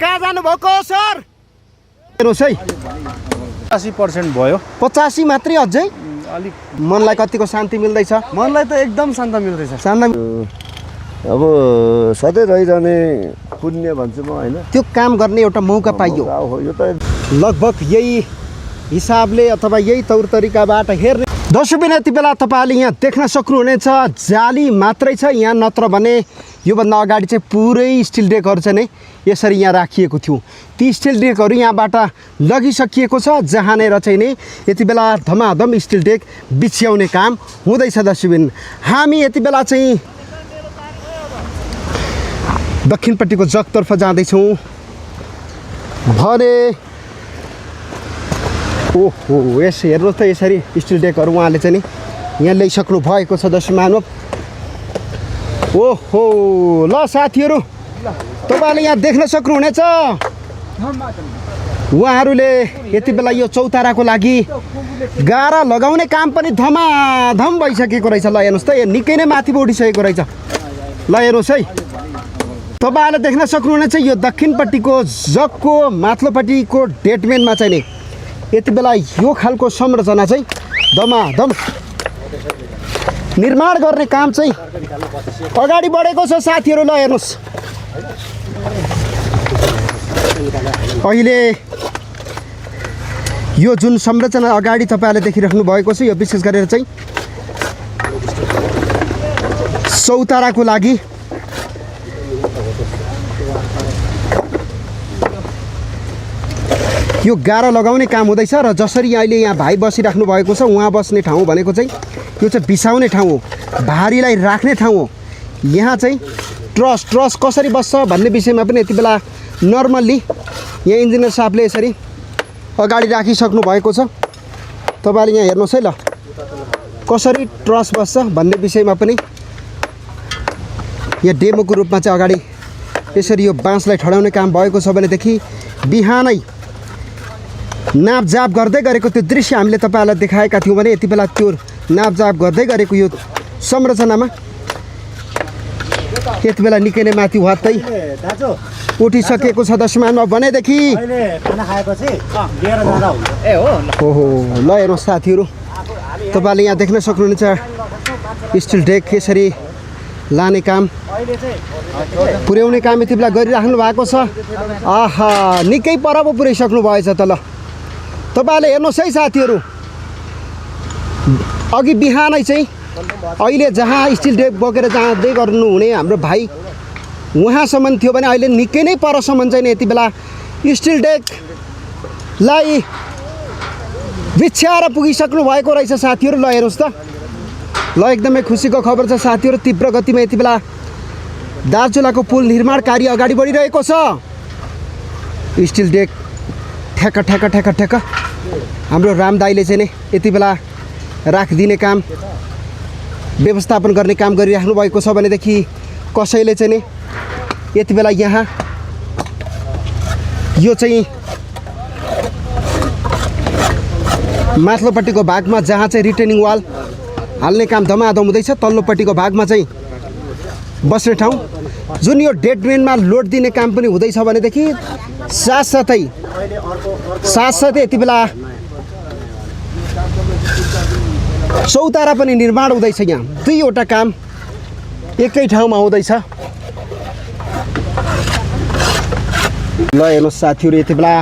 कहाँ जानुभएको सर? हेर्नुहोस् है 80% भयो। 85 मात्रै अझै अलिक मनलाई कतिको शान्ति मिल्दैछ? मनलाई त एकदम शान्त मिल्दैछ। शान्त अब सधैँ रहिरहने पुण्य भन्छु म होइन। त्यो काम गर्ने एउटा मौका पाइयो। यो त लगभग यही हिसाबले अथवा यही तौर तरिकाबाट हेर्ने दर्शकबिन यति बेला तपाईँले यहाँ देख्न सक्नुहुनेछ जाली मात्रै छ यहाँ, नत्र भने योभन्दा अगाडि चाहिँ पुरै स्टिल डेकहरू चाहिँ नै यसरी यहाँ राखिएको थियो। ती स्टिल डेकहरू यहाँबाट लगिसकिएको छ, जहाँनेर चाहिँ नै यति बेला धमाधम स्टिल डेक बिछ्याउने काम हुँदैछ। दर्शकबिन हामी यति बेला चाहिँ दक्षिणपट्टिको जगतर्फ जाँदैछौँ भने ओहो यस हेर्नुहोस् त यसरी स्टिल डेकहरू उहाँले चाहिँ नि यहाँ ल्याइसक्नु भएको छ। दर्शक महानुभाव ओहो ल साथीहरू तपाईँले यहाँ देख्न सक्नुहुनेछ उहाँहरूले यति बेला यो चौताराको लागि गारा लगाउने काम पनि धमाधम भइसकेको रहेछ। ल हेर्नुहोस् त यो निकै नै माथि उठिसकेको रहेछ। ल हेर्नुहोस् है तपाईँहरूले देख्न सक्नुहुनेछ यो दक्षिणपट्टिको जगको माथिल्लोपट्टिको डेटमेनमा चाहिँ नि यति बेला यो खालको संरचना चाहिँ धमाधम निर्माण गर्ने काम चाहिँ अगाडि बढेको छ साथीहरू। ल हेर्नुहोस् अहिले यो जुन संरचना अगाडि तपाईँहरूले देखिराख्नु भएको छ यो विशेष गरेर चाहिँ चौताराको लागि यो गारा लगाउने काम हुँदैछ। र जसरी अहिले यहाँ भाइ बसिराख्नु भएको छ उहाँ बस्ने ठाउँ भनेको चाहिँ यो चाहिँ बिसाउने ठाउँ हो, भारीलाई राख्ने ठाउँ हो। यहाँ चाहिँ ट्रस कसरी बस्छ भन्ने विषयमा पनि यति बेला नर्मल्ली यहाँ इन्जिनियर साहबले यसरी अगाडि राखिसक्नु भएको छ। तपाईँले यहाँ हेर्नुहोस् है ल कसरी ट्रस बस्छ भन्ने विषयमा पनि यहाँ डेमोको रूपमा चाहिँ अगाडि यसरी यो बाँसलाई ठडाउने काम भएको छ भनेदेखि बिहानै नापजाप गर्दै गरेको त्यो दृश्य हामीले तपाईँहरूलाई देखाएका थियौँ भने यति बेला त्यो नापजाप गर्दै गरेको यो संरचनामा यति बेला निकै नै माथि वात्तै उठिसकेको छ। दर्शकमा भनेदेखि ओहो ल हेर्नुहोस् साथीहरू तपाईँले यहाँ देख्न सक्नुहुनेछ स्टिल डेक यसरी लाने काम पुर्याउने काम यति बेला गरिराख्नु भएको छ। आहा निकै पर पो पुर्याइसक्नु भएछ त। ल तपाईँहरूले हेर्नुहोस् है साथीहरू अघि बिहानै चाहिँ अहिले जहाँ स्टिल डेक बोकेर जाँदै गर्नुहुने हाम्रो भाइ उहाँसम्म थियो भने अहिले निकै नै परसम्म चाहिँ यति बेला स्टिल डेकलाई बिछ्याएर पुगिसक्नु भएको रहेछ साथीहरू। ल हेर्नुहोस् त ल एकदमै खुसीको खबर छ साथीहरू, तीव्र गतिमा यति बेला दार्चुलाको पुल निर्माण कार्य अगाडि बढिरहेको छ। स्टिल डेक ठ्याक्क ठ्याक्क ठ्याक्क ठ्याक्क हाम्रो राम दाइले चाहिँ नै यति बेला राखिदिने काम व्यवस्थापन गर्ने काम गरिराख्नु भएको छ भनेदेखि कसैले चाहिँ नि यति बेला यहाँ यो चाहिँ माथिल्लोपट्टिको भागमा जहाँ चाहिँ रिटेनिङ वाल हाल्ने काम धमाधम हुँदैछ, तल्लोपट्टिको भागमा चाहिँ बस्ने ठाउँ जुन यो डेडमेनमा लोड दिने काम पनि हुँदैछ भनेदेखि साथसाथै यति बेला चौतारा पनि निर्माण हुँदैछ। यहाँ दुईवटा काम एकै ठाउँमा हुँदैछ। ल हेर्नुहोस् साथीहरू यति बेला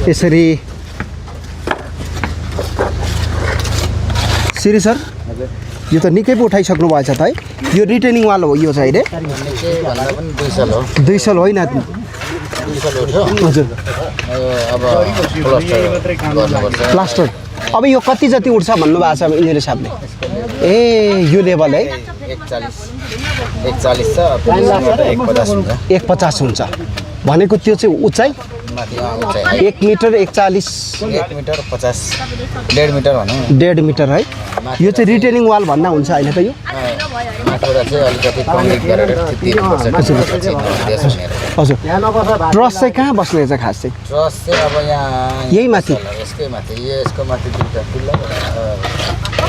यसरी श्री सर यो त निकै पो उठाइसक्नु भएछ त है। यो रिटेनिङ वाल हो यो चाहिँ अहिले 2 साल होइन हजुर प्लास्टर। अब यो कति जति उठ्छ भन्नुभएको छ इन्जिनियर साहबले? ए यो लेभल है 41 छ 150 हुन्छ भनेको त्यो चाहिँ उचाइ 1 मिटर 41 1 मिटर 50 1.5 मिटर भनौँ 1.5 मिटर है। यो चाहिँ रिटेनिङ वाल भन्दा हुन्छ होइन त? यो हजुर ट्रस चाहिँ कहाँ बस्ने चाहिँ खास चाहिँ? ट्रस चाहिँ अब यहाँ यही माथि यसकै माथि यसको माथि दुईटा पिल्ला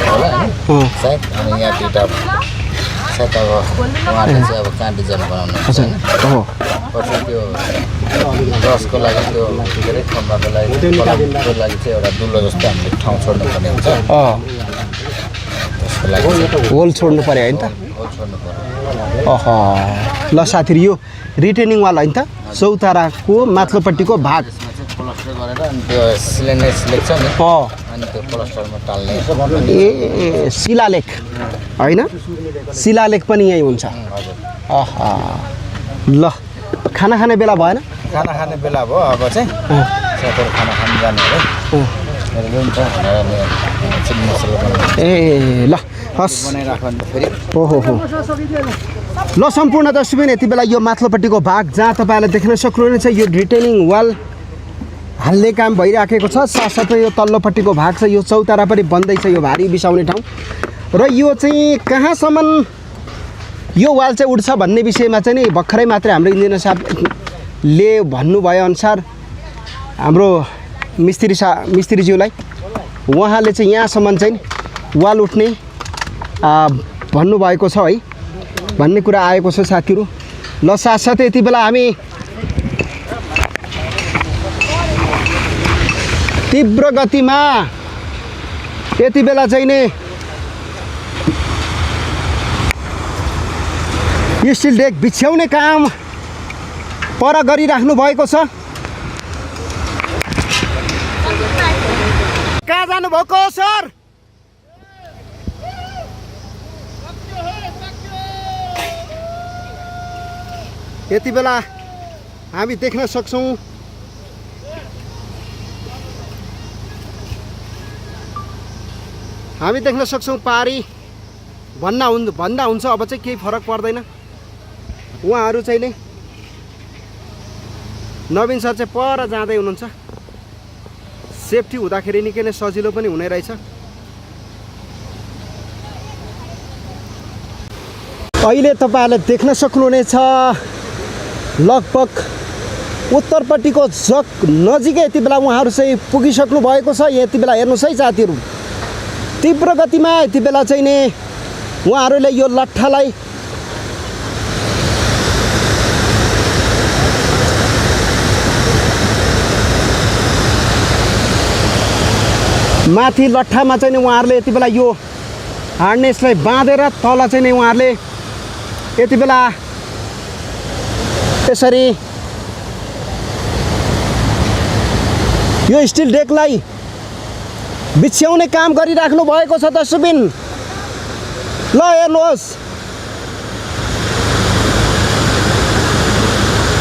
होला नि सायद, अनि यहाँ दुईटा सायद अब उहाँले चाहिँ अब कहाँ डिजाइन बनाउनु हो जसको लागि त्यो के अरे खम्बाको लागि कलमको लागि चाहिँ एउटा दुलो जस्तो हामीले ठाउँ छोड्नुपर्ने हुन्छ त्यसको लागि होल छोड्नु पर्यो होइन त छोड्नु पर्यो अह ल साथीहरू यो रिटेनिङ वाल होइन त चौताराको माथिल्लोपट्टिको भाग त्यसमा चाहिँ प्लास्टर गरेर अनि त्यो सिलिन्डर सिलेक्ट छ नि अनि त्यो प्लास्टरमा टाल्ने ए शिलालेख होइन शिलालेख पनि यहीँ हुन्छ हजुर अह ल खाना खाने बेला भएन खाना खाने बेला भयो अब चाहिँ साथीहरू खाना खानु जाने हो मेरो रुम छ चिकन मसला बनाउने ए ल हस् बनाइराख्नु फेरि ओहो हो ल सम्पूर्ण दर्शकबिन यति बेला यो माथिल्लोपट्टिको भाग जहाँ तपाईँहरूले देख्न सक्नुहुनेछ यो रिटेनिङ वाल हाल्ने काम भइराखेको छ साथसाथै यो तल्लोपट्टिको भाग छ यो चौतारा पनि बन्दैछ यो भारी बिसाउने ठाउँ र यो चाहिँ कहाँसम्म यो वाल चाहिँ उठ्छ भन्ने विषयमा चाहिँ नि भर्खरै मात्रै हाम्रो इन्जिनियर साहबले भन्नुभयो अनुसार हाम्रो मिस्त्रीज्यूलाई उहाँले चाहिँ यहाँसम्म चाहिँ वाल उठ्ने भन्नुभएको छ है भन्ने कुरा आएको छ साथीहरू ल साथसाथै यति बेला हामी तीव्र गतिमा यति बेला चाहिँ नि स्टिल डेक बिछ्याउने काम पर गरिराख्नु भएको छ कहाँ जानुभएको सर यति बेला हामी देख्न सक्छौँ पारी भन्दा हुन्छ अब चाहिँ केही फरक पर्दैन उहाँहरू चाहिँ नै नवीन सर चाहिँ पर जाँदै हुनुहुन्छ सेफ्टी हुँदाखेरि निकै नै सजिलो पनि हुने रहेछ अहिले तपाईँहरूले देख्न सक्नुहुनेछ लगभग उत्तरपट्टिको जग नजिकै यति बेला उहाँहरू चाहिँ पुगिसक्नु भएको छ यति बेला हेर्नुहोस् है साथीहरू तीव्र गतिमा यति बेला चाहिँ नि उहाँहरूले यो लट्ठालाई माथि लट्ठामा चाहिँ नि उहाँहरूले यति बेला यो हार्नेसलाई बाँधेर तल चाहिँ नि उहाँहरूले यति बेला त्यसरी यो स्टिल डेकलाई बिछ्याउने काम गरिराख्नु भएको छ दर्शकबिन ल हेर्नुहोस्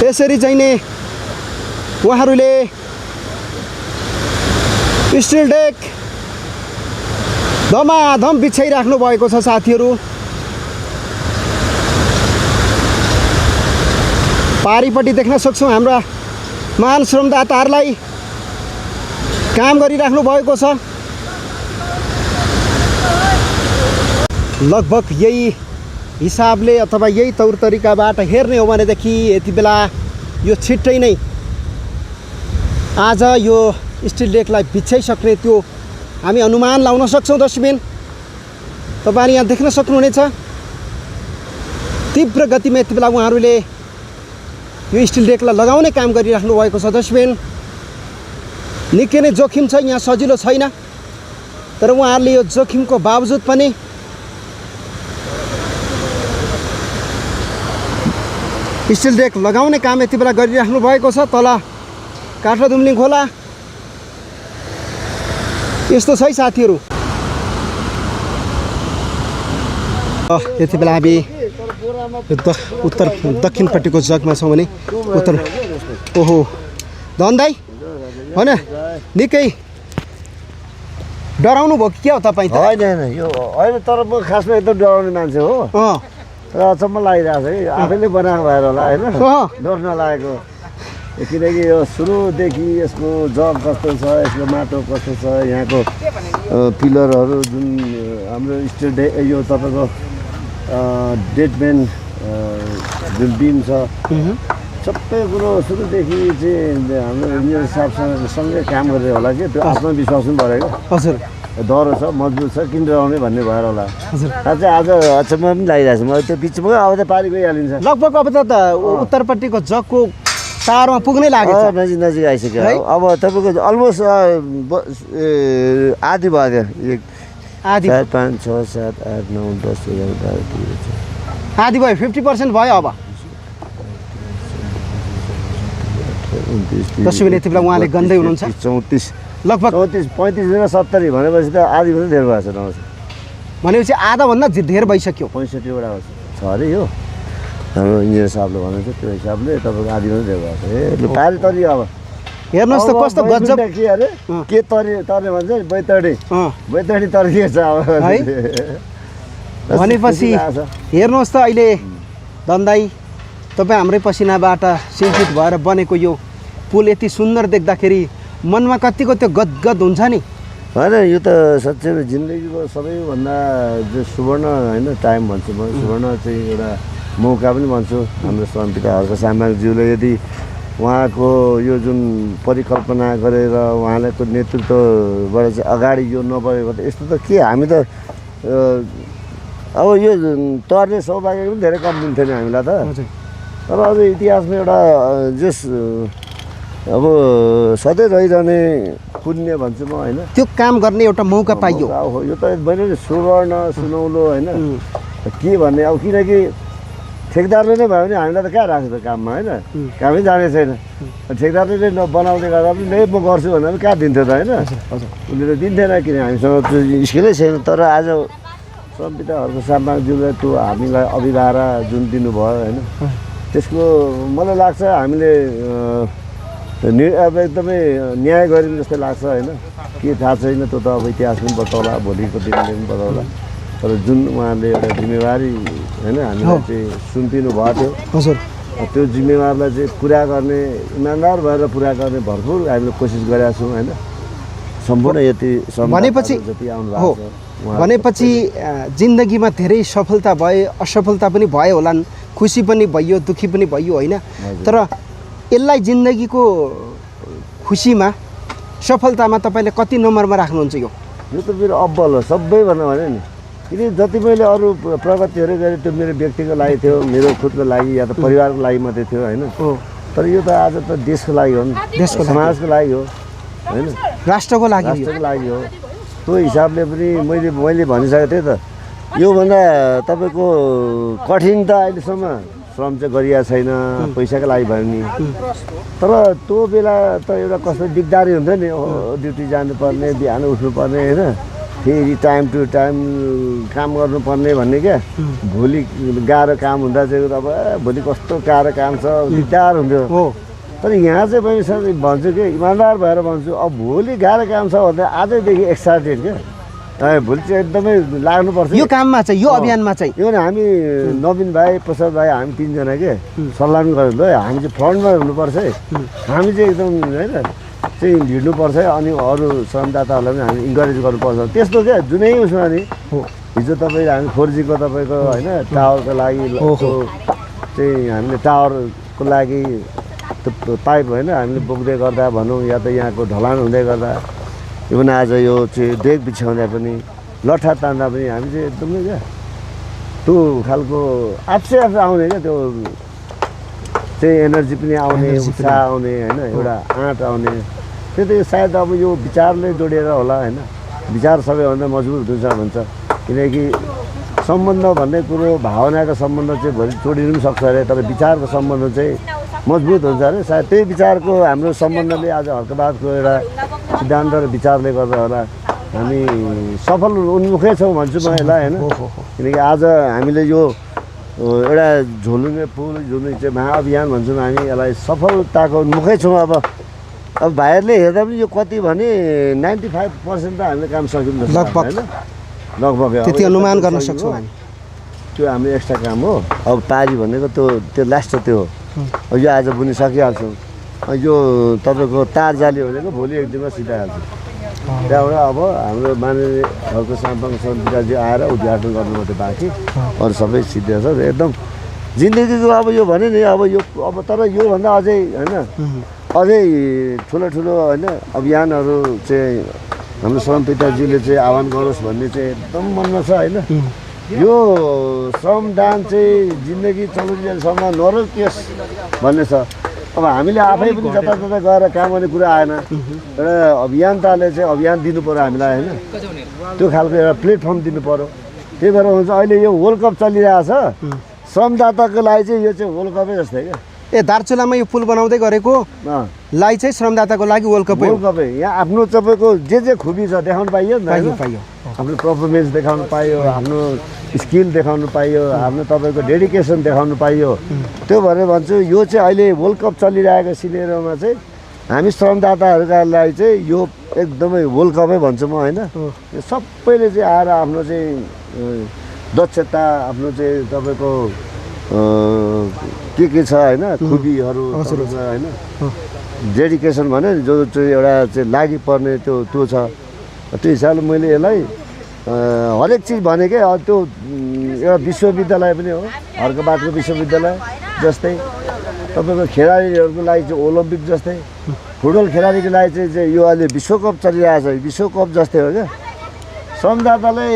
त्यसरी चाहिँ नि उहाँहरूले स्टिल डेक धमाधम बिछ्याइराख्नु भएको छ साथीहरू पारिपट्टि देख्न सक्छौँ हाम्रा महान श्रमदाताहरूलाई काम गरिराख्नु भएको छ लगभग यही हिसाबले अथवा यही तौर तरिकाबाट हेर्ने हो भनेदेखि यति बेला यो छिट्टै नै आज यो स्टिल डेकलाई बिछ्याइसक्ने त्यो हामी अनुमान लाउन सक्छौँ दर्शकबिन तपाईँले यहाँ देख्न सक्नुहुनेछ तीव्र गतिमा यति बेला उहाँहरूले यो स्टिल डेकलाई लगाउने काम गरिराख्नु भएको छ दर्शकबिन निकै नै जोखिम छ यहाँ सजिलो छैन तर उहाँहरूले यो जोखिमको बावजुद पनि स्टिल डेक लगाउने काम यति बेला गरिराख्नु भएको छ तल काठमाडौँ खोला यस्तो छ है साथीहरू यति बेला हामी दक्षिणपट्टिको जगमा छौँ भने उत्तर ओहो धन दाइ होइन निकै डराउनु भयो कि क्या हो तपाईँ त होइन यो होइन तर म खासमा एकदम डराउने मान्छे हो तर अचम्म लागिरहेको छ कि आफैले बनाएको भएर होला होइन डर नलागेको किनकि यो सुरुदेखि यसको जग कस्तो छ यसको माटो कस्तो छ यहाँको पिलरहरू जुन हाम्रो स्टिल डे यो तपाईँको डेडमेन जुन बिम छ सबै कुरो सुरुदेखि चाहिँ हाम्रो इन्जिनियर साहबसँगै काम गरेर होला कि त्यो आत्मविश्वास पनि बढेको हजुर डह्रो छ मजबुत छ किन डराउने भन्ने भएर होला साँच्चै आज अचम्म पनि लागिरहेको छ म त्यो बिचमा अब त पारी गइहालिन्छ लगभग अब त उत्तरपट्टिको जगको टारमा पुग्नै लागेको छ नजिक नजिक आइसक्यो है? अब तपाईँको अलमोस्ट आधी भयो क्या आधी 4 5 6 7 8 9 10 11 12 13 आधी भयो 50% भयो अब 29 दर्शकले यति बेला उहाँले गन्दै हुनुहुन्छ 34 लगभग 34 35 70 भनेपछि त आधी पनि धेर भएको छ नमस्ते भनेपछि आधाभन्दा धेर भइसक्यो 65 वटा छ अरे यो हाम्रो इन्जिनियर साहबले भनेको त्यो हिसाबले तपाईँको आधी पनि धेर भएको छ ए लु पारी तरी अब हेर्नुहोस् त कस्तो गजब के अरे के तर्ने भन्छ बैतडी बैतडी तर्किएको छ अब है भनेपछि हेर्नुहोस् त अहिले धनदाई तपाईँ हाम्रै पसिनाबाट सिन्चित भएर बनेको यो पुल यति सुन्दर देख्दाखेरि मनमा कतिको त्यो गदगद हुन्छ नि होइन यो त साँच्चै जिन्दगीको सबैभन्दा जो सुवर्ण होइन टाइम भन्छु म सुवर्ण चाहिँ एउटा मौका पनि भन्छु हाम्रो स्वामी हर्क सामाङज्यूले यदि उहाँको यो जुन परिकल्पना गरेर उहाँको नेतृत्वबाट चाहिँ अगाडि यो नबढेको त यस्तो त के हामी त अब यो तर्ने सौभाग्य पनि धेरै कम दिन्थ्यो नि हामीलाई त तर अझ इतिहासमा एउटा जस अब सधैँ रहिरहने पुण्य भन्छु म होइन त्यो काम गर्ने एउटा मौका पाइयो हो यो त मैले सुवर्ण सुनौलो होइन के भन्ने अब किनकि ठेकदारले नै भयो भने हामीलाई त कहाँ राख्छ त काममा होइन कामै जाने छैन ठेकदारले नै बनाउँदै गर्दा पनि नै म गर्छु भन्दा पनि कहाँ दिन्थ्यो त होइन उसले त दिन्थेन किन हामीसँग त्यो स्किलै छैन तर आज संविधाहरूको सामाजिकज्यूले त्यो हामीलाई अभिभारा जुन दिनुभयो होइन त्यसको मलाई लाग्छ हामीले अब एकदमै न्याय गऱ्यौँ जस्तो लाग्छ होइन के थाहा छैन त्यो त अब इतिहास पनि बताउला भोलिको दिनले पनि बताउला तर जुन उहाँले एउटा जिम्मेवारी होइन हामीलाई चाहिँ सुम्पिनु भएको थियो हजुर त्यो जिम्मेवारलाई चाहिँ पुरा गर्ने इमान्दार भएर पुरा गर्ने भरपुर हामीले कोसिस गरेका छौँ होइन सम्पूर्ण यति भनेपछि जति आउनु हो भएको छ भनेपछि जिन्दगीमा धेरै सफलता भए असफलता पनि भयो होलान् खुसी पनि भयो दुःखी पनि भयो होइन तर यसलाई जिन्दगीको खुसीमा सफलतामा तपाईँले कति नम्बरमा राख्नुहुन्छ यो त मेरो अब्बल हो सबैभन्दा भने नि किन जति मैले अरू प्रगतिहरू गरेँ त्यो मेरो व्यक्तिको लागि थियो मेरो खुदको लागि या त परिवारको लागि मात्रै थियो होइन तर यो त आज त देशको लागि हो नि देशको समाजको लागि हो होइन राष्ट्रको लागि राष्ट्रको लागि हो त्यो हिसाबले पनि मैले भनिसकेको थिएँ त योभन्दा तपाईँको कठिन त अहिलेसम्म श्रम चाहिँ गरिएको छैन पैसाको लागि भयो नि तर त्यो बेला त एउटा कस्तो दिगदारी हुन्छ नि ड्युटी जानुपर्ने बिहान उठ्नुपर्ने होइन फेरि टाइम टु टाइम काम गर्नुपर्ने भन्ने क्या भोलि गाह्रो काम हुँदा चाहिँ अब भोलि कस्तो गाह्रो काम छ दिगदार हुन्थ्यो तर यहाँ चाहिँ मैले भन्छु कि इमान्दार भएर भन्छु अब भोलि गाह्रो काम छ भन्दा आजैदेखि एक्साइटेड क्या भोलि चाहिँ एकदमै लाग्नुपर्छ यो काममा चाहिँ यो अभियानमा चाहिँ यो हामी नवीन भाइ प्रसाद भाइ हामी तिनजना के सल्लाह पनि गऱ्यौँ ल हामी चाहिँ फ्रन्टमा हुनुपर्छ है हामी चाहिँ एकदम होइन चाहिँ भिड्नुपर्छ अनि अरू श्रमदाताहरूलाई पनि हामी इन्करेज गर्नुपर्छ त्यस्तो क्या जुनै उसमा नि हिजो तपाईँ हामी 4G को तपाईँको होइन टावरको लागि चाहिँ हामीले टावरको लागि त्यो पाइप होइन हामीले बोक्दै गर्दा भनौँ या त यहाँको ढलान हुँदै गर्दा इभन आज यो चाहिँ डेक बिछाउँदा पनि लट्ठा तान्दा पनि हामी चाहिँ एकदमै क्या त्यो खालको आफै आउने क्या त्यो चाहिँ एनर्जी पनि आउने उत्साह आउने होइन एउटा आँट आउने त्यो त सायद अब यो विचारले जोडिएर होला होइन विचार सबैभन्दा मजबुत हुन्छ भन्छ किनकि सम्बन्ध भन्ने कुरो भावनाको सम्बन्ध चाहिँ भोलि जोडिनु पनि सक्छ अरे तर विचारको सम्बन्ध चाहिँ मजबुत हुन्छ अरे सायद त्यही विचारको हाम्रो सम्बन्धले आज हर्कबादको एउटा सिद्धान्त र विचारले गर्दा होला हामी सफल उन्मुखै छौँ भन्छु म यसलाई होइन किनकि आज हामीले यो एउटा झोलुङ्गे पुल जुन चाहिँ महाअभियान भन्छौँ हामी यसलाई सफलताको उन्मुखै छौँ अब भाइहरूले हेर्दा पनि यो कति भने 95% त हामीले काम सक्यौँ जस्तो होइन लगभग त्यति अनुमान गर्न सक्छौँ हामी त्यो हाम्रो एक्स्ट्रा काम हो अब पारी भनेको त्यो लास्ट त्यो हो यो आज बुनि सकिहाल्छौँ यो तपाईँको तार जाली भनेको भोलि एक दिनमा सिधाइहाल्छ त्यहाँबाट अब हाम्रो माननीय हर्क साम्पाङ सन्तिकाजी आएर उद्घाटन गर्नु मात्रै बाँकी अरू सबै सिद्धिएको छ एकदम जिन्दगीको अब यो भने नि अब तर योभन्दा अझै होइन अझै ठुलो होइन अभियानहरू चाहिँ हाम्रो श्रम पिताजीले चाहिँ आह्वान गरोस् भन्ने चाहिँ एकदम मनमा छ होइन यो श्रमदान चाहिँ जिन्दगी चलाउनेसम्म नरोकियोस् भन्ने छ अब हामीले आफै पनि जताततै गएर काम गर्ने कुरा आएन एउटा अभियन्ताले चाहिँ अभियान दिनु पर्यो हामीलाई होइन त्यो खालको एउटा प्लेटफर्म दिनु पर्यो त्यही भएर हुन्छ अहिले यो वर्ल्ड कप चलिरहेछ श्रमदाताको लागि चाहिँ यो चाहिँ वर्ल्ड कपै जस्तै क्या ए दार्चुलामा यो पुल बनाउँदै गरेको लाई चाहिँ श्रमदाताको लागि वर्ल्ड कपै यहाँ आफ्नो तपाईँको जे खुबी छ देखाउनु पाइयो नि पाइयो आफ्नो पर्फर्मेन्स देखाउनु पाइयो आफ्नो स्किल देखाउनु पाइयो आफ्नो तपाईँको डेडिकेसन देखाउनु पाइयो त्यो भएर भन्छु यो चाहिँ अहिले वर्ल्ड कप चलिरहेको सिनेरोमा चाहिँ हामी श्रमदाताहरूका लागि चाहिँ यो एकदमै वर्ल्ड कपै भन्छु म होइन यो सबैले चाहिँ आएर आफ्नो चाहिँ दक्षता आफ्नो चाहिँ तपाईँको के छ होइन खुबीहरू होइन डेडिकेसन भन्यो नि जो चाहिँ एउटा चाहिँ लागि पर्ने त्यो छ त्यो हिसाबले मैले यसलाई हरेक चिज भने क्या त्यो एउटा विश्वविद्यालय पनि हो हर्कबादको विश्वविद्यालय जस्तै तपाईँको खेलाडीहरूको लागि चाहिँ ओलम्पिक जस्तै फुटबल खेलाडीको लागि चाहिँ यो अहिले विश्वकप चलिरहेको छ विश्वकप जस्तै हो क्या श्रमदाताले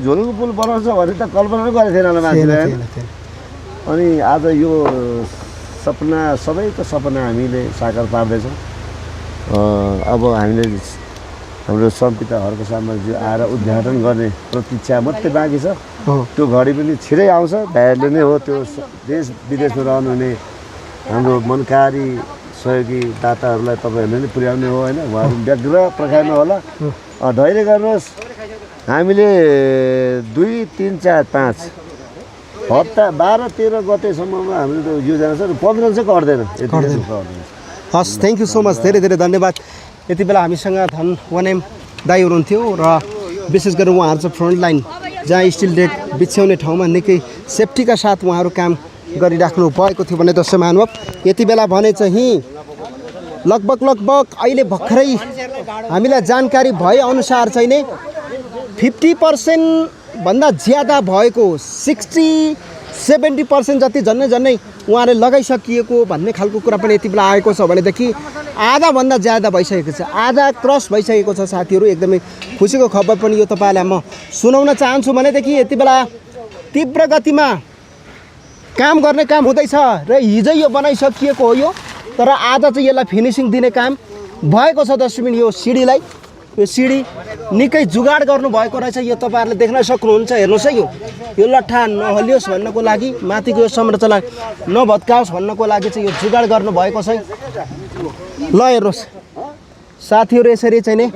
झोलुङको पुल बनाउँछ भने त कल्पना पनि गरेको थिएन होला मान्छेले अनि आज यो सपना सबैको सपना हामीले साकार पार्दैछौँ अब हामीले हाम्रो संपिता हर्क सामलजी आएर उद्घाटन गर्ने प्रतीक्षा मात्रै बाँकी छ त्यो घडी पनि छिटै आउँछ भाइहरूले नै हो त्यो देश विदेशमा रहनुहुने हाम्रो मनकारी सहयोगी दाताहरूलाई तपाईँहरूले नै पुर्याउने हो होइन उहाँहरू व्यग्र प्रकारमा होला धैर्य गर्नुहोस् हामीले 2, 3, 4, 5 हप्ता 12-13 गतेसम्ममा हामीले त्यो योजना छ 15 चाहिँ गर्दैन हस् थ्याङ्क यू सो मच धेरै धेरै धन्यवाद यति बेला हामीसँग धन वनेम दाई हुनुहुन्थ्यो र विशेष गरेर उहाँहरू चाहिँ फ्रन्ट लाइन जहाँ स्टिल डेक बिछ्याउने ठाउँमा निकै सेफ्टीका साथ उहाँहरू काम गरिराख्नु भएको थियो भने दर्शक महानुभाव यति बेला भने चाहिँ लगभग अहिले भर्खरै हामीलाई जानकारी भएअनुसार चाहिँ नै 50% भन्दा ज्यादा भएको 60-70% जति झन्नै उहाँले लगाइसकिएको भन्ने खालको कुरा पनि यति बेला आएको छ भनेदेखि आधाभन्दा ज्यादा भइसकेको छ आधा क्रस भइसकेको छ साथीहरू एकदमै खुसीको खबर पनि यो तपाईँलाई म सुनाउन चाहन्छु भनेदेखि यति बेला तीव्र गतिमा काम गर्ने काम हुँदैछ र हिजै यो बनाइसकिएको हो यो तर आज चाहिँ यसलाई फिनिसिङ दिने काम भएको छ दर्शकबिन यो सिडीलाई यो सिडी निकै जुगाड गर्नुभएको रहेछ यो तपाईँहरूले देख्न सक्नुहुन्छ हेर्नुहोस् है यो लट्ठा नहलियोस् भन्नको लागि माथिको यो संरचना नभत्काओस् भन्नको लागि चाहिँ यो जुगाड गर्नुभएको छ ल हेर्नुहोस् साथीहरू यसरी चाहिँ नि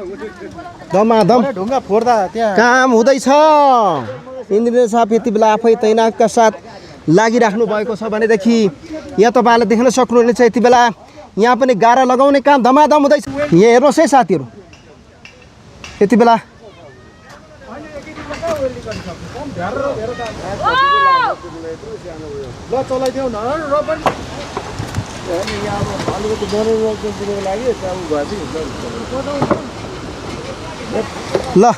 दमादम ढुङ्गा फोड्दा त्यहाँ काम हुँदैछ इन्जिनियर साहब यति बेला आफै तैनातका साथ लागिराख्नु भएको छ भनेदेखि यहाँ तपाईँहरूले देख्न सक्नुहुनेछ यति बेला यहाँ पनि गारा लगाउने काम धमाधम हुँदैछ यहाँ हेर्नुहोस् है साथीहरू यति बेला ल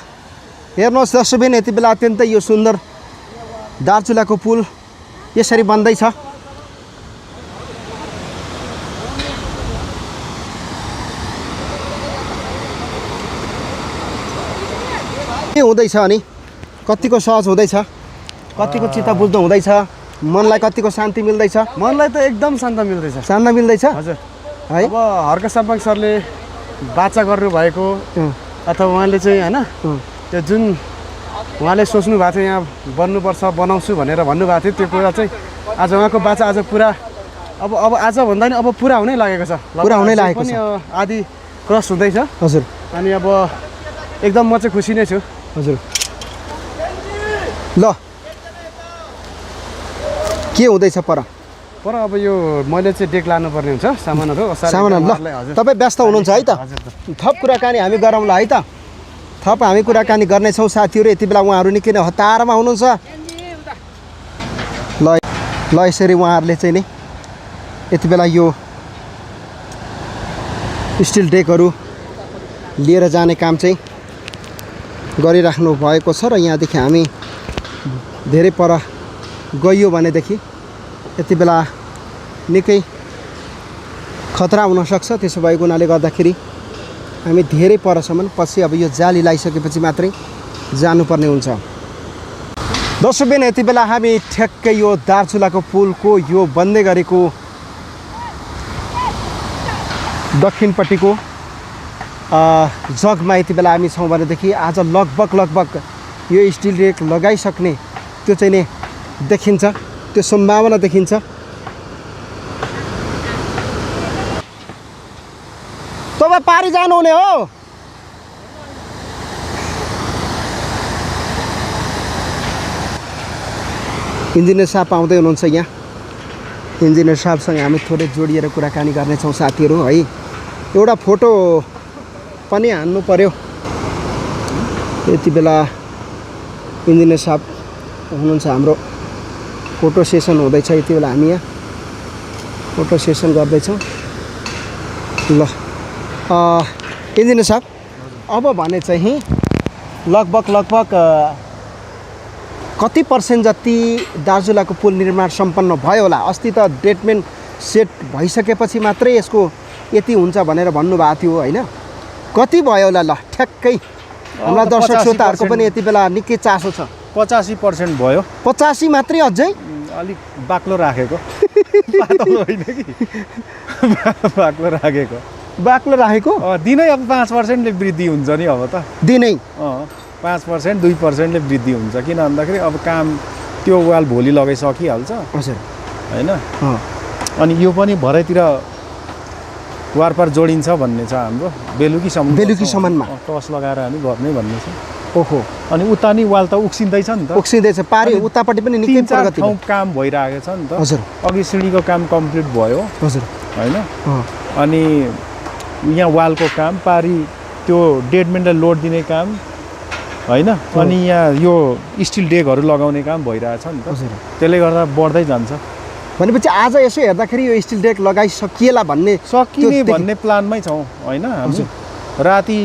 हेर्नुहोस् दर्शकबिन यति बेला अत्यन्तै यो सुन्दर दार्चुलाको पुल यसरी बन्दैछ के हुँदैछ अनि कतिको सहज हुँदैछ कतिको चित्त बुझ्नु हुँदैछ मनलाई कतिको शान्ति मिल्दैछ मनलाई त एकदम शान्त मिल्दैछ शान्त मिल्दैछ हजुर है अब हर्क साम्पाङ सरले बाचा गर्नुभएको अथवा उहाँले चाहिँ होइन त्यो जुन उहाँले सोच्नु भएको थियो यहाँ बन्नुपर्छ बनाउँछु भनेर भन्नुभएको थियो त्यो कुरा चाहिँ आज उहाँको बाचा आज पुरा अब आज भन्दा नि अब पुरा हुनै लागेको छ पुरा हुनै लागेको छ आदि क्रस हुँदैछ हजुर अनि अब एकदम म चाहिँ खुसी नै छु हजुर ल के हुँदैछ पर अब यो मैले चाहिँ डेक लानुपर्ने हुन्छ सामानहरू ल तपाईँ व्यस्त हुनुहुन्छ है त थप कुराकानी हामी गरौँला है त थप हामी कुराकानी गर्नेछौँ साथीहरू यति बेला उहाँहरू निकै नै हतारमा हुनुहुन्छ ल यसरी उहाँहरूले चाहिँ नि यति बेला यो स्टिल डेकहरू लिएर जाने काम चाहिँ गरिराख्नु भएको छ र यहाँदेखि हामी धेरै पर गइयो भनेदेखि यति बेला निकै खतरा हुनसक्छ त्यसो भएको हुनाले गर्दाखेरि हामी धेरै परसम्म पछि अब यो जाली लगाइसकेपछि मात्रै जानुपर्ने हुन्छ दर्शकबिन यति बेला हामी ठ्याक्कै यो दार्चुलाको पुलको यो बन्दै गरेको दक्षिणपट्टिको जगमा यति बेला हामी छौँ भनेदेखि आज लगभग यो स्टिल रेक लगाइसक्ने त्यो चाहिँ नि देखिन्छ, त्यो सम्भावना देखिन्छ। तपाईँ पारी जानुहुने हो? इन्जिनियर साहब आउँदै हुनुहुन्छ यहाँ। इन्जिनियर साहबसँग हामी थोरै जोडिएर कुराकानी गर्नेछौँ साथीहरू है। एउटा फोटो पनि हान्नु पर्यो। यति बेला इन्जिनियर साहब हुनुहुन्छ, हाम्रो फोटो सेसन हुँदैछ। यति बेला हामी यहाँ फोटो सेसन गर्दैछौँ। ल इन्जिनियर साहब, अब भने चाहिँ लगभग कति % जति दार्चुलाको पुल निर्माण सम्पन्न भयो होला? अस्ति त डेटमेन्ट सेट भइसकेपछि मात्रै यसको यति हुन्छ भनेर भन्नुभएको थियो होइन? कति भयो होला? ल ठ्याक्कै हाम्रा दर्शक श्रोताहरूको पनि यति बेला निकै चासो छ। 85% भयो। 85 मात्रै? अझै अलिक बाक्लो राखेको। पातलो होइन कि, बाक्लो राखेको। बाक्लो राखेको? दिनै अब 5%ले वृद्धि हुन्छ नि अब त। दिनै 5% 2%ले वृद्धि हुन्छ। किन भन्दाखेरि अब काम त्यो वाल भोलि लगाइसकिहाल्छ हजुर होइन। अनि यो पनि भरेतिर वारपार जोडिन्छ भन्ने छ हाम्रो। बेलुकीसम्ममा टस लगाएर हामी गर्ने भन्ने छ। ओहो। अनि उता नि वाल त उक्सिँदैछ नि त। उक्सिँदैछ। पारी उतापट्टि पनि निकै प्रगति ठाउँ काम भइरहेको छ नि त। हजुर। अघि सिँढीको काम कम्प्लिट भयो हजुर होइन। अनि यहाँ वालको काम, पारी त्यो डेडमेन्टलाई लोड दिने काम होइन। अनि यहाँ यो स्टिल डेकहरू लगाउने काम भइरहेछ नि त। त्यसले गर्दा बढ्दै जान्छ। भनेपछि आज यसो हेर्दाखेरि यो स्टिल डेक लगाइसकिएला भन्ने प्लानमै छौँ होइन। हामी राति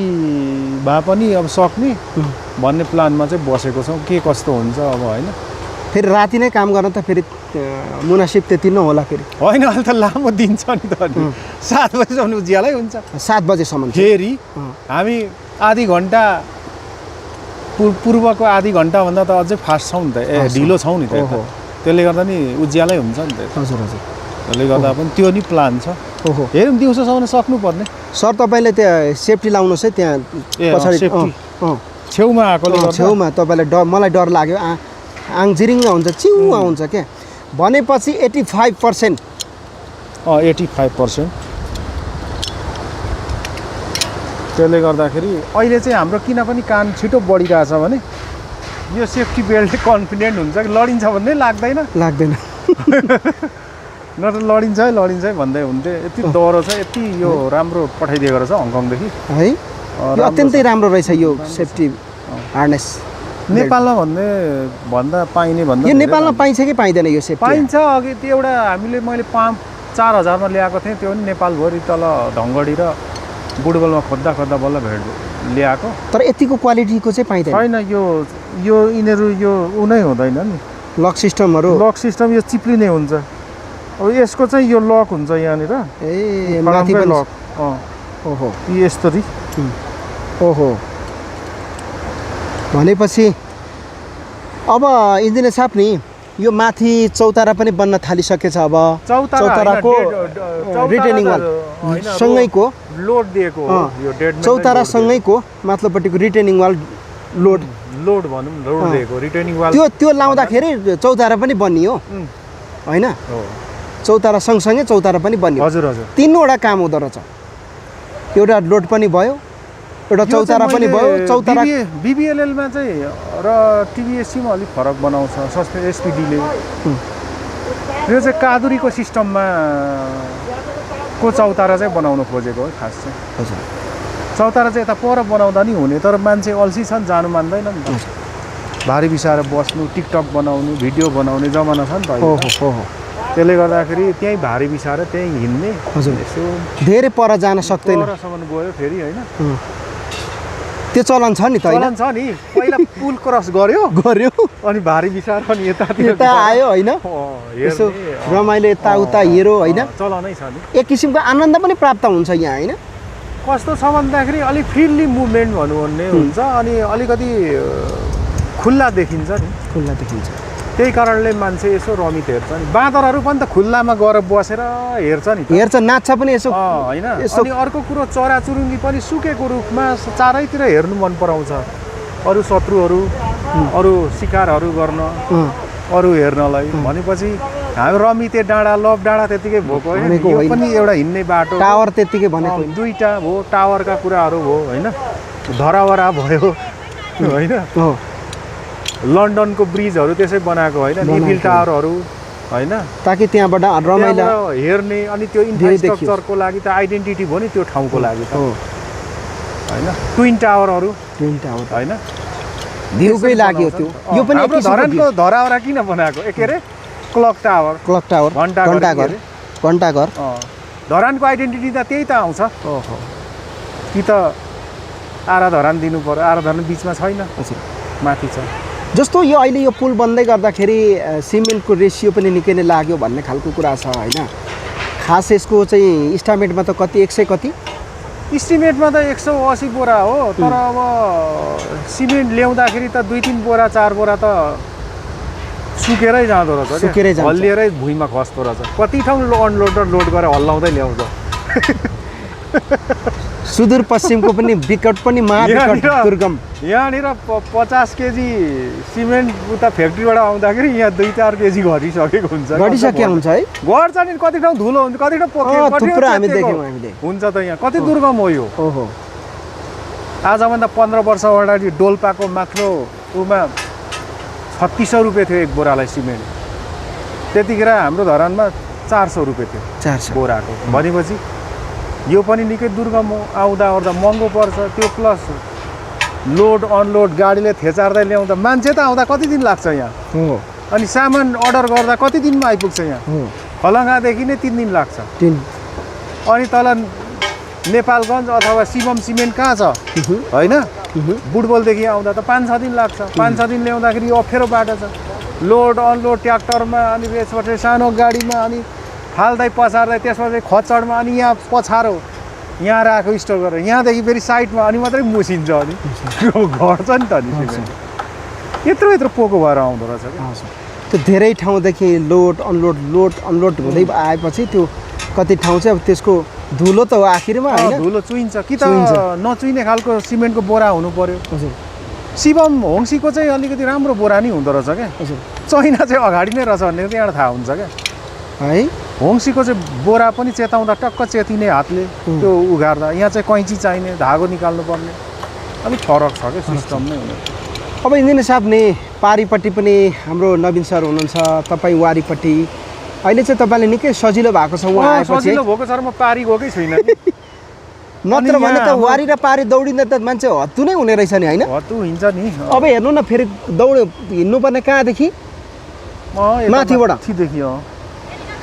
भए पनि अब सक्ने भन्ने प्लानमा चाहिँ बसेको छौँ। के कस्तो हुन्छ अब होइन। फेरि राति नै काम गर्न त फेरि मुनासिब त्यति नै होला फेरि होइन। अहिले त लामो दिन छ नि त। 7 बजीसम्म उज्यालै हुन्छ। 7 बजेसम्म फेरि हामी आधी घन्टा पूर्वको आधी घन्टाभन्दा त अझै फास्ट छौँ नि त। ढिलो छौँ नि त। त्यसले गर्दा नि उज्यालै हुन्छ नि त। हजुर हजुर। त्यसले गर्दा पनि त्यो नि प्लान छ। ओहो। हेरौँ दिउँसोसम्म सक्नुपर्ने। सर तपाईँले त्यहाँ सेफ्टी लाउनुहोस् है। त्यहाँ पछाडि छेउमा आएकोले गर्दा छेउमा तपाईँलाई मलाई डर लाग्यो। आङ जिरिङ्ग हुन्छ, चिउ आउँछ क्या। भनेपछि 85%। 85%। त्यसले गर्दाखेरि अहिले चाहिँ हाम्रो किन पनि काम छिटो बढिरहेछ भने यो सेफ्टी बेल्टले कन्फिडेन्ट हुन्छ कि लडिन्छ भन्ने लाग्दैन। न त लडिन्छ है भन्दै हुन्थ्यो। यति डह्रो छ, यति यो राम्रो पठाइदिएको रहेछ हङकङदेखि है। यो अत्यन्तै राम्रो रहेछ यो सेफ्टी हार्नेस। नेपालमा भन्दा पाइने भन्दा यो नेपालमा पाइन्छ कि पाइँदैन यो सेफ्टी? पाइन्छ। अघि त्यो एउटा हामीले मैले 4,000मा ल्याएको थिएँ। त्यो पनि नेपालभरि तल ढङ्गडी र बुडबलमा खोज्दा बल्ल ल्याएको। तर यतिको क्वालिटीको चाहिँ पाइँदैन छैन। यो यिनीहरू यो उनै हुँदैन नि। लक सिस्टम यो चिप्लिने हुन्छ। अब यसको चाहिँ यो लक हुन्छ यहाँनिर। माथि पनि लक। ओहो। यस्तरी। ओहो। भनेपछि अब इन्जिनियर साहब नि यो माथि चौतारा पनि बन्न थालिसकेछ। अब चौताराको रिटेनिङ वाल सँगैको लोड दिएको यो डेड चौतारा सँगैको माथिल्लोपट्टिको रिटेनिङ वाल लोड भनौँ लोड दिएको रिटेनिङ वाल त्यो लाउँदाखेरि चौतारा पनि बनियो होइन। चौतारा सँगसँगै चौतारा पनि बनियो। हजुर हजुर। 3वटा काम हुँदो रहेछ। एउटा लोड पनि भयो, एउटा चौतारा पनि भयो। चौतारा बिबिएलएलमा चाहिँ र टिबिएससीमा अलिक फरक बनाउँछ एसपिडीले। यो चाहिँ कादुरीको सिस्टममा को चौतारा चाहिँ बनाउनु खोजेको हो खास चाहिँ। हजुर। चौतारा चाहिँ यता पर बनाउँदा नि हुने, तर मान्छे अल्छी छन्, जानु मान्दैन नि त। भारी बिसाएर बस्नु, टिकटक बनाउनु, भिडियो बनाउने जमाना छ नि त। त्यसले गर्दाखेरि त्यहीँ भारी बिसाएर त्यहीँ हिँड्ने। हजुर। यसो धेरै पर जान सक्दैन। परसम्म गयो फेरि होइन। त्यो चलन छ नि त? चलन छ नि। पहिला पुल क्रस गर्यो अनि भारी बिसाएर अनि यता आयो होइन। यसो रमाइलो यताउता हेऱ्यो होइन। चलनै छ नि। एक किसिमको आनन्द पनि प्राप्त हुन्छ यहाँ होइन। कस्तो छ भन्दाखेरि अलिक फ्रिली मुभमेन्ट भन्नु भन्ने हुन्छ। अनि अलिकति खुल्ला देखिन्छ नि। खुल्ला देखिन्छ। त्यही कारणले मान्छे यसो रमित हेर्छ नि बाँदरहरू पनि त खुल्लामा गएर बसेर हेर्छ नि हेर्छ नाच्छ पनि यसो होइन यसो अनि अर्को कुरो चराचुरुङ्गी पनि सुकेको रुखमा चारैतिर हेर्नु मन पराउँछ अरू शत्रुहरू अरू शिकारहरू गर्न अरू हेर्नलाई भनेपछि हामी रमिते डाँडा लभ डाँडा त्यतिकै भएको होइन यो पनि एउटा हिँड्ने बाटो टावर त्यतिकै भनेको होइन। दुईटा हो टावरका कुराहरू हो होइन धरावरा भयो होइन लन्डनको ब्रिजहरू त्यसै बनाएको होइन इफिल टावरहरू होइन ताकि त्यहाँबाट रमाइलो त्यहाँबाट हेर्ने अनि त्यो इन्फ्रास्ट्रक्चरको लागि त आइडेन्टिटी भयो नि त्यो ठाउँको लागि त होइन ट्विन टावरहरू होइन भ्यूकै लाग्यो त्यो यो पनि हाम्रो धरानको धरावरा किन बनाएको के अरे क्लक टावर घण्टाघर धरानको आइडेन्टिटी त त्यही त आउँछ कि त आराधरान दिनु पर्यो आराधरान बिचमा छैन माथि छ जस्तो यो अहिले यो पुल बन्दै गर्दाखेरि सिमेन्टको रेसियो पनि निकै नै लाग्यो भन्ने खालको कुरा छ होइन खास यसको चाहिँ इस्टिमेटमा त कति 100 कति इस्टिमेटमा त 180 बोरा हो तर अब सिमेन्ट ल्याउँदाखेरि त 2-3 बोरा 4 बोरा त सुकेरै जाँदो रहेछ हल्लिएरै भुइँमा खस्दो रहेछ कति ठाउँ अनलोड र लोड गरेर हल्लाउँदै ल्याउँछ सुदूरपश्चिमको पनि विकट पनि महाविकट दुर्गम यहाँनिर 50 केजी सिमेन्ट उता फ्याक्ट्रीबाट आउँदाखेरि यहाँ 2-4 केजी घटिसकेको हुन्छ है घट्छ नि कति ठाउँ धुलो हुन्छ कति ठाउँ थुप्रो हामी देख्यौँ हामीले हुन्छ त यहाँ कति दुर्गम हो यो आजभन्दा 15 वर्ष अगाडि डोल्पाको माथिल्लो उमा 3600 रुपियाँ थियो एक बोरालाई सिमेन्ट त्यतिखेर हाम्रो धरानमा 400 रुपियाँ थियो 400 बोराको भनेपछि यो पनि निकै दुर्गम हो आउँदा ओर्दा महँगो पर्छ त्यो प्लस लोड अनलोड गाडीले थेचार्दै ल्याउँदा मान्छे त आउँदा कति दिन लाग्छ यहाँ अनि सामान अर्डर गर्दा कति दिनमा आइपुग्छ यहाँ खलङ्गादेखि नै 3 दिन लाग्छ अनि तल नेपालगञ्ज अथवा शिवम सिमेन्ट कहाँ छ होइन बुटबलदेखि आउँदा त 5-6 दिन लाग्छ 5-6 दिन ल्याउँदाखेरि यो अप्ठ्यारो बाटो छ लोड अनलोड ट्र्याक्टरमा अनि त्यसबाट सानो गाडीमा अनि फाल्दै पछार्दै त्यसपछि खच्चडमा अनि यहाँ पछारो यहाँ राखेको स्टोर गरेर यहाँदेखि फेरि साइडमा अनि मात्रै मुसिन्छ अनि घट्छ नि त नि यत्रो पोको भएर आउँदो रहेछ त्यो धेरै ठाउँदेखि लोड अनलोड हुँदै आएपछि त्यो कति ठाउँ चाहिँ अब त्यसको धुलो त हो आखिरमा होइन धुलो चुइन्छ कि त नचुइने खालको सिमेन्टको बोरा हुनु पर्यो शिवम होङ्सीको चाहिँ अलिकति राम्रो बोरा नि हुँदो रहेछ क्या चैना चाहिँ अगाडि नै रहेछ भन्ने त्यहाँबाट थाहा हुन्छ क्या है होङ्सीको चाहिँ बोरा पनि चेताउँदा टक्क चेतिने हातले त्यो उघार्दा यहाँ चाहिँ कैँची चाहिने धागो निकाल्नु पर्ने अलिक फरक छ क्या सिस्टम नै हुने अब इन्जिनियर साहब नि पारिपट्टि पनि हाम्रो नवीन सर हुनुहुन्छ तपाईँ वारीपट्टि अहिले चाहिँ तपाईँले निकै सजिलो भएको छ उहाँ आएपछि सजिलो भएको छ र म पारी गएकै छुइनँ नत्र भने त वारी र पारी दौडिँदा त मान्छे हत्तु नै हुने रहेछ नि होइन हत्तु हिँड्छ नि अब हेर्नु न फेरि हिँड्नुपर्ने कहाँदेखि माथिदेखि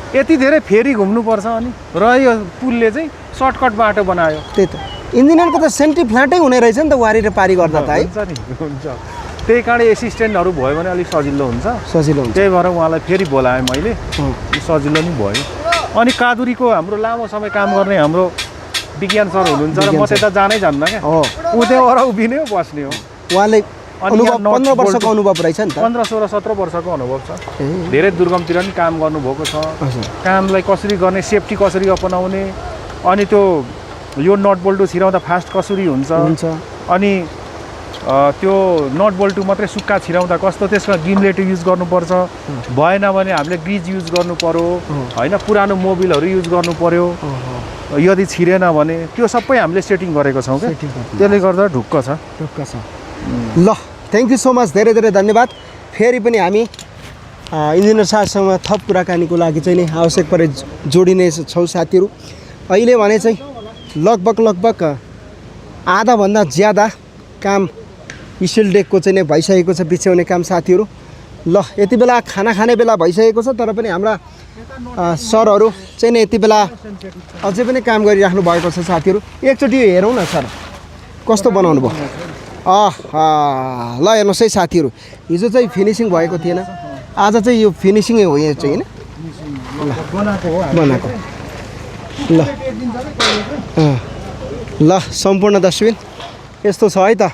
यति धेरै फेरि घुम्नुपर्छ अनि र यो पुलले चाहिँ सर्टकट बाटो बनायो त्यही त इन्जिनियरको त सेन्ट्री फ्ल्याटै हुने रहेछ नि त वारी र पारी गर्दा त है हुन्छ त्यही कारण एसिस्टेन्टहरू भयो भने अलिक सजिलो हुन्छ त्यही भएर उहाँलाई फेरि बोलाएँ मैले सजिलो नि भयो अनि कादुरीको हाम्रो लामो समय काम गर्ने हाम्रो विज्ञान सर हुनुहुन्छ र म त्यता जानै जान्न क्या ऊ त्यहाँबाट उभिने हो बस्ने हो उहाँले 15 वर्षको अनुभव रहेछ नि त 15, 16, 17 वर्षको अनुभव छ धेरै दुर्गमतिर नि काम गर्नुभएको छ कामलाई कसरी गर्ने सेफ्टी कसरी अपनाउने अनि त्यो यो नट बोल्टु छिराउँदा फास्ट कसरी हुन्छ अनि त्यो नट बोल्टु मात्रै सुक्खा छिराउँदा कस्तो त्यसमा गिम्लेट युज गर्नुपर्छ भएन भने हामीले ग्रिज युज गर्नु पर्यो होइन पुरानो मोबिलहरू युज गर्नु पर्यो यदि छिरेन भने त्यो सबै हामीले सेटिङ गरेको छौँ क्या त्यसले गर्दा ढुक्क छ ल थ्याङ्क यू सो मच धेरै धेरै धन्यवाद फेरि पनि हामी इन्जिनियर साहबसँग थप कुराकानीको लागि चाहिँ नि आवश्यक परे जोडिने छौँ साथीहरू अहिले भने चाहिँ लगभग आधाभन्दा ज्यादा काम स्टिल डेकको चाहिँ नै भइसकेको छ बिछ्याउने काम साथीहरू ल यति बेला खाना खाने बेला भइसकेको छ तर पनि हाम्रा सरहरू चाहिँ नि यति बेला अझै पनि काम गरिराख्नु भएको छ साथीहरू एकचोटि हेरौँ न सर कस्तो बनाउनु भयो ल हेर्नुहोस् है साथीहरू हिजो चाहिँ फिनिसिङ भएको थिएन आज चाहिँ यो फिनिसिङै हो यो चाहिँ होइन बनाएको ल सम्पूर्ण डस्टबिन यस्तो छ है त